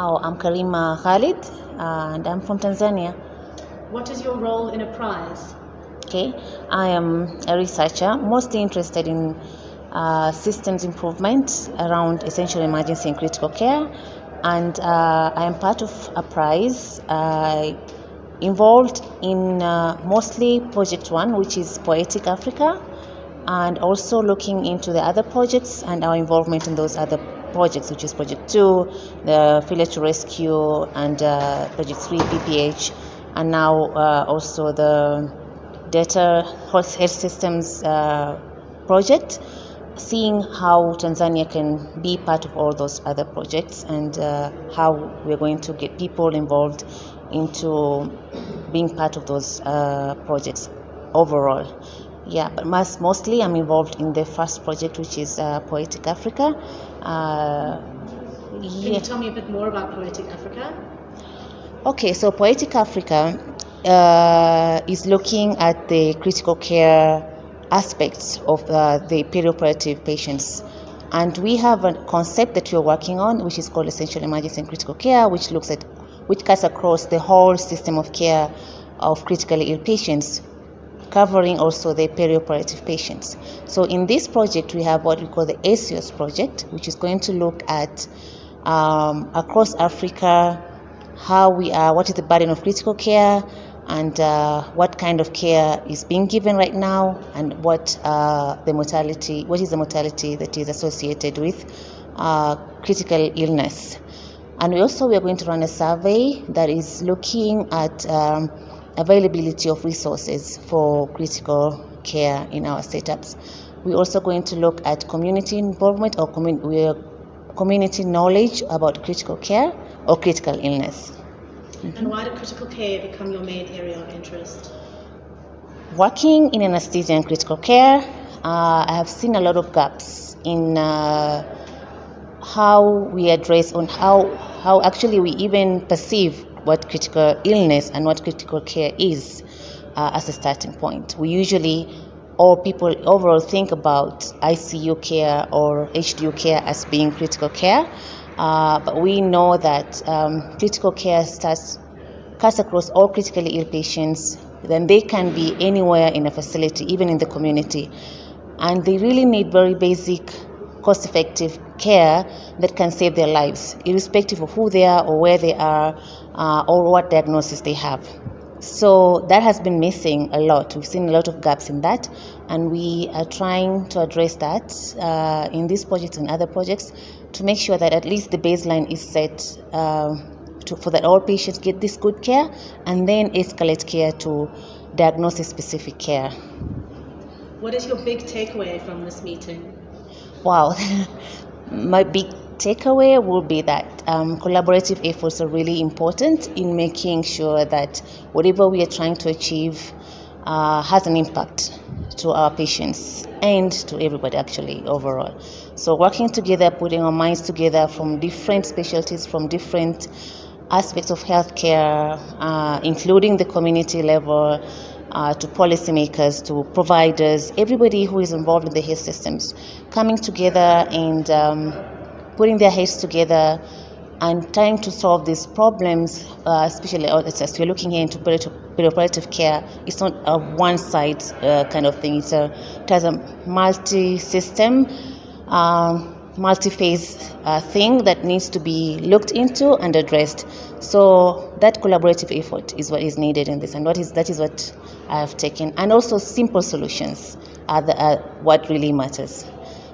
Oh, I'm Karima Khalid, and I'm from Tanzania. What is your role in Apprise? Okay, I am a researcher, mostly interested in systems improvement around essential emergency and critical care, and I am part of Apprise, involved in mostly Project One, which is Poetic Africa, and also looking into the other projects and our involvement in those other projects, which is Project 2, the Failure to Rescue, and Project 3, PPH, and now also the Data Health Systems project, seeing how Tanzania can be part of all those other projects and how we're going to get people involved into being part of those projects overall. Yeah, but mostly I'm involved in the first project, which is Poetic Africa. Can you tell me a bit more about Poetic Africa? Okay, so Poetic Africa is looking at the critical care aspects of the perioperative patients. And we have a concept that we're working on, which is called essential emergency and critical care, which cuts across the whole system of care of critically ill patients, covering also the perioperative patients. So in this project, we have what we call the ACOS project, which is going to look at across Africa what is the burden of critical care, and what kind of care is being given right now, and what is the mortality that is associated with critical illness. And we are going to run a survey that is looking at availability of resources for critical care in our setups. We're also going to look at community involvement or community knowledge about critical care or critical illness. And why did critical care become your main area of interest? Working in anesthesia and critical care, I have seen a lot of gaps in how we address on how actually we even perceive what critical illness and what critical care is as a starting point. We usually, or people overall, think about ICU care or HDU care as being critical care, but we know that critical care cuts across all critically ill patients. Then they can be anywhere in a facility, even in the community, and they really need very basic, cost-effective care that can save their lives, irrespective of who they are or where they are or what diagnosis they have. So that has been missing a lot. We've seen a lot of gaps in that, and we are trying to address that in this project and other projects to make sure that at least the baseline is set for that all patients get this good care, and then escalate care to diagnosis-specific care. What is your big takeaway from this meeting? Wow. My big takeaway will be that collaborative efforts are really important in making sure that whatever we are trying to achieve has an impact to our patients and to everybody actually overall. So working together, putting our minds together from different specialties, from different aspects of healthcare, including the community level, to policymakers, to providers, everybody who is involved in the health systems, coming together and putting their heads together and trying to solve these problems, especially as we're looking here into perioperative care. It's not a one-side kind of thing. It has a multi-system, multi-phase thing that needs to be looked into and addressed. So that collaborative effort is what is needed in this, and that is what I have taken. And also simple solutions are what really matters.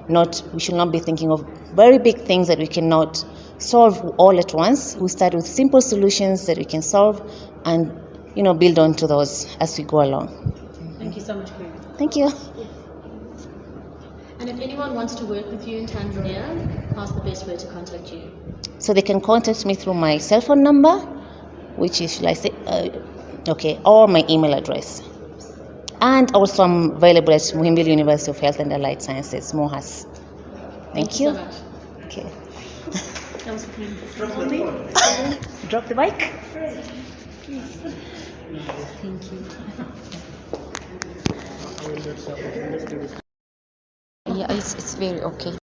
We should not be thinking of very big things that we cannot solve all at once. We start with simple solutions that we can solve, and build on to those as we go along. Thank you so much, Karima. Thank you. And if anyone wants to work with you in Tanzania, how's the best way to contact you? So they can contact me through my cell phone number, which is, or my email address. And also I'm available at Muhimbili University of Health and Allied Sciences, MOHAS. Thank you. So much. Okay. Drop the mic. Thank you. Yeah, it's very okay.